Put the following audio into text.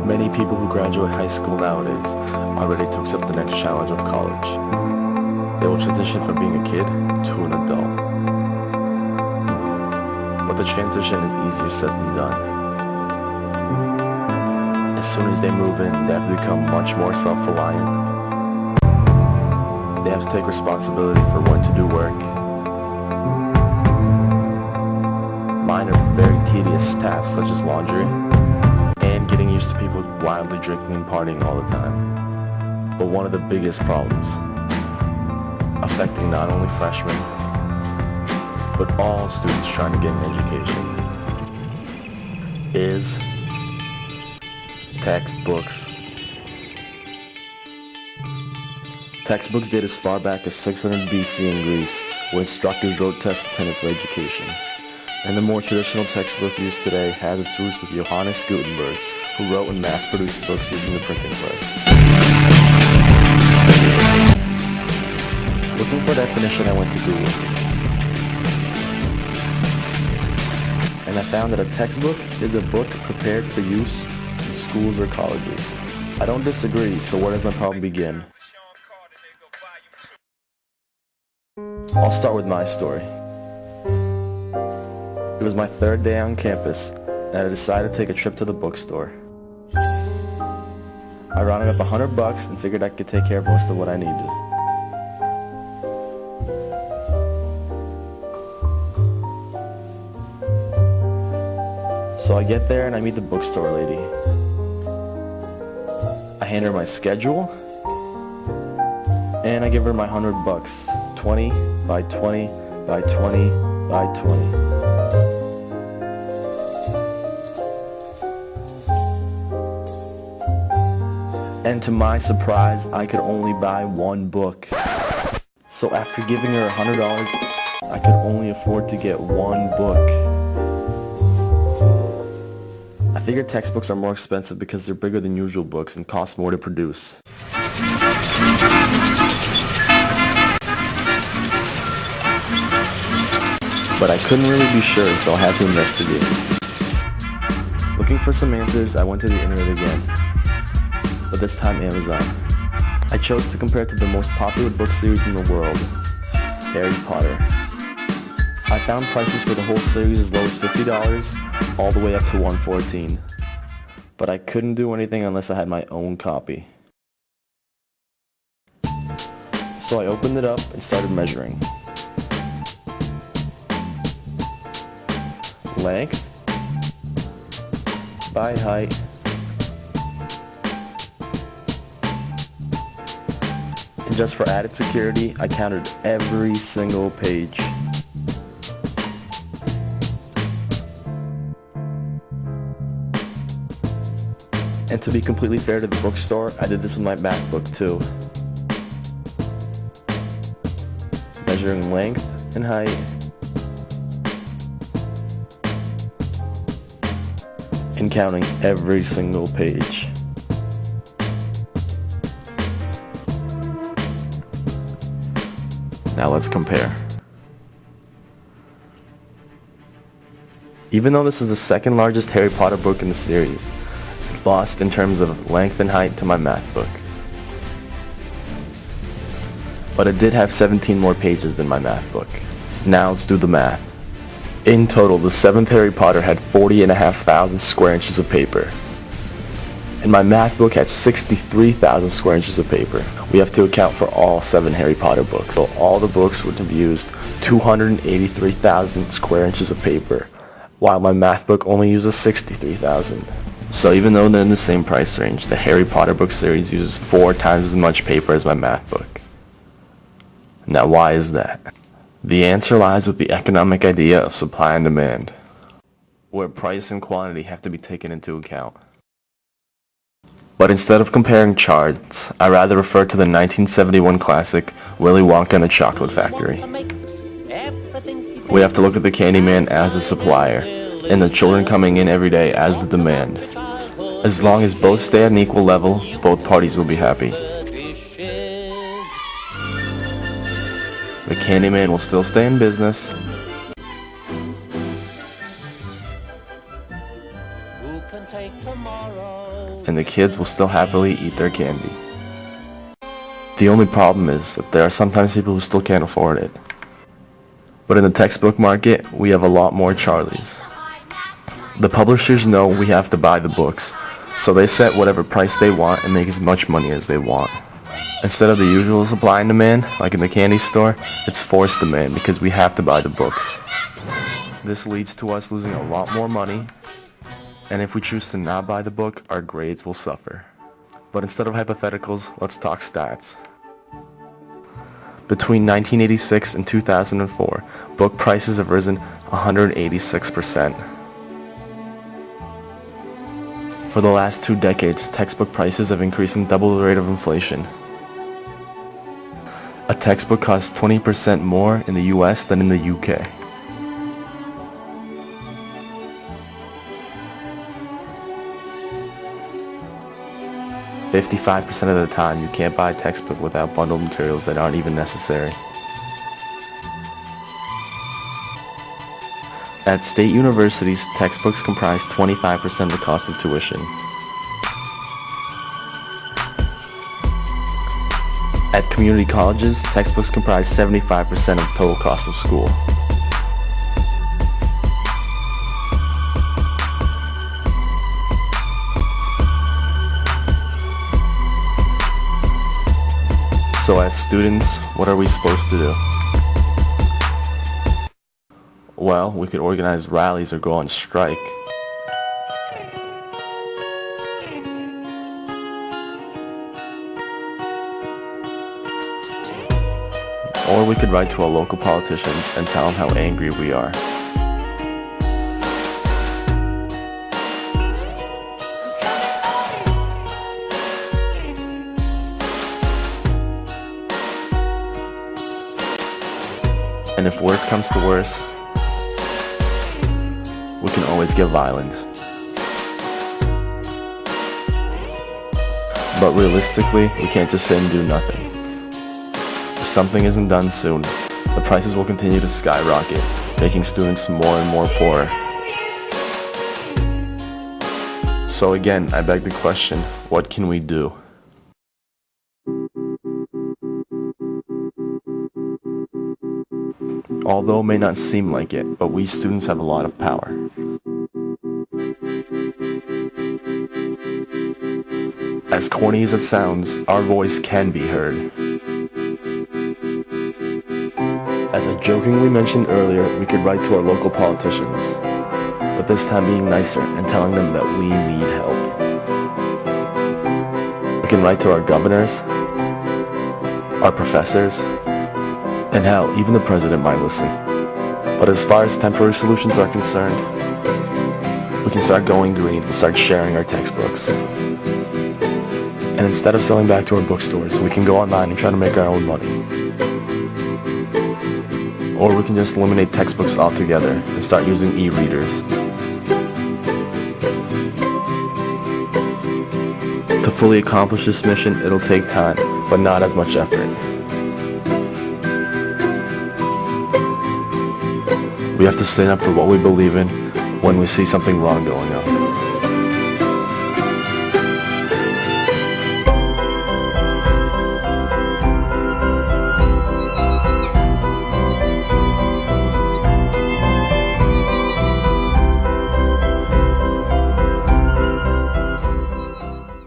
Many people who graduate high school nowadays are ready to accept the next challenge of college. They will transition from being a kid to an adult. But the transition is easier said than done. As soon as they move in, they have to become much more self-reliant. They have to take responsibility for when to do work. Minor, very tedious tasks such as laundry, and getting used to people wildly drinking and partying all the time. But one of the biggest problems, affecting not only freshmen, but all students trying to get an education, is textbooks. Textbooks date as far back as 600 BC in Greece, where instructors wrote texts intended for education. And the more traditional textbook used today has its roots with Johannes Gutenberg, who wrote and mass-produced books using the printing press. Looking for a definition, I went to Google. And I found that a textbook is a book prepared for use in schools or colleges. I don't disagree, so where does my problem begin? I'll start with my story. It was my third day on campus, and I decided to take a trip to the bookstore. I rounded up $100 and figured I could take care of most of what I needed. So I get there and I meet the bookstore lady. I hand her my schedule, and I give her my $100, 20 by 20 by 20 by 20. And to my surprise, I could only buy one book. So after giving her $100, I could only afford to get one book. I figured textbooks are more expensive because they're bigger than usual books and cost more to produce. But I couldn't really be sure, so I had to investigate. Looking for some answers, I went to the internet again. But this time Amazon. I chose to compare it to the most popular book series in the world, Harry Potter. I found prices for the whole series as low as $50, all the way up to $114. But I couldn't do anything unless I had my own copy. So I opened it up and started measuring. Length by height and just for added security, I counted every single page. And to be completely fair to the bookstore, I did this with my MacBook too. Measuring length and height, and counting every single page. Now let's compare. Even though this is the second largest Harry Potter book in the series, it lost in terms of length and height to my math book. But it did have 17 more pages than my math book. Now let's do the math. In total, the 7th Harry Potter had 40,500 square inches of paper. And my math book had 63,000 square inches of paper. We have to account for all 7 Harry Potter books. So all the books would have used 283,000 square inches of paper, while my math book only uses 63,000. So even though they're in the same price range, the Harry Potter book series uses 4 times as much paper as my math book. Now why is that? The answer lies with the economic idea of supply and demand, where price and quantity have to be taken into account. But instead of comparing charts, I rather refer to the 1971 classic, Willy Wonka and the Chocolate Factory. We have to look at the Candyman as the supplier, and the children coming in every day as the demand. As long as both stay at an equal level, both parties will be happy. The Candyman will still stay in business, and the kids will still happily eat their candy. The only problem is that there are sometimes people who still can't afford it. But in the textbook market, we have a lot more Charlies. The publishers know we have to buy the books, so they set whatever price they want and make as much money as they want. Instead of the usual supply and demand, like in the candy store, it's forced demand because we have to buy the books. This leads to us losing a lot more money, and if we choose to not buy the book, our grades will suffer. But instead of hypotheticals, let's talk stats. Between 1986 and 2004, book prices have risen 186%. For the last 2 decades, textbook prices have increased in double the rate of inflation. A textbook costs 20% more in the US than in the UK. "55% of the time, you can't buy a textbook without bundled materials that aren't even necessary." At state universities, textbooks comprise 25% of the cost of tuition. At community colleges, textbooks comprise 75% of the total cost of school. So as students, what are we supposed to do? Well, we could organize rallies or go on strike. Or we could write to our local politicians and tell them how angry we are. And if worse comes to worse, we can always get violent. But realistically, we can't just sit and do nothing. If something isn't done soon, the prices will continue to skyrocket, making students more and more poor. So again, I beg the question, what can we do? Although it may not seem like it, but we students have a lot of power. As corny as it sounds, our voice can be heard. As I jokingly mentioned earlier, we could write to our local politicians, but this time being nicer and telling them that we need help. We can write to our governors, our professors, and hell, even the president might listen. But as far as temporary solutions are concerned, we can start going green and start sharing our textbooks. And instead of selling back to our bookstores, we can go online and try to make our own money. Or we can just eliminate textbooks altogether and start using e-readers. To fully accomplish this mission, it'll take time, but not as much effort. We have to stand up for what we believe in when we see something wrong going on.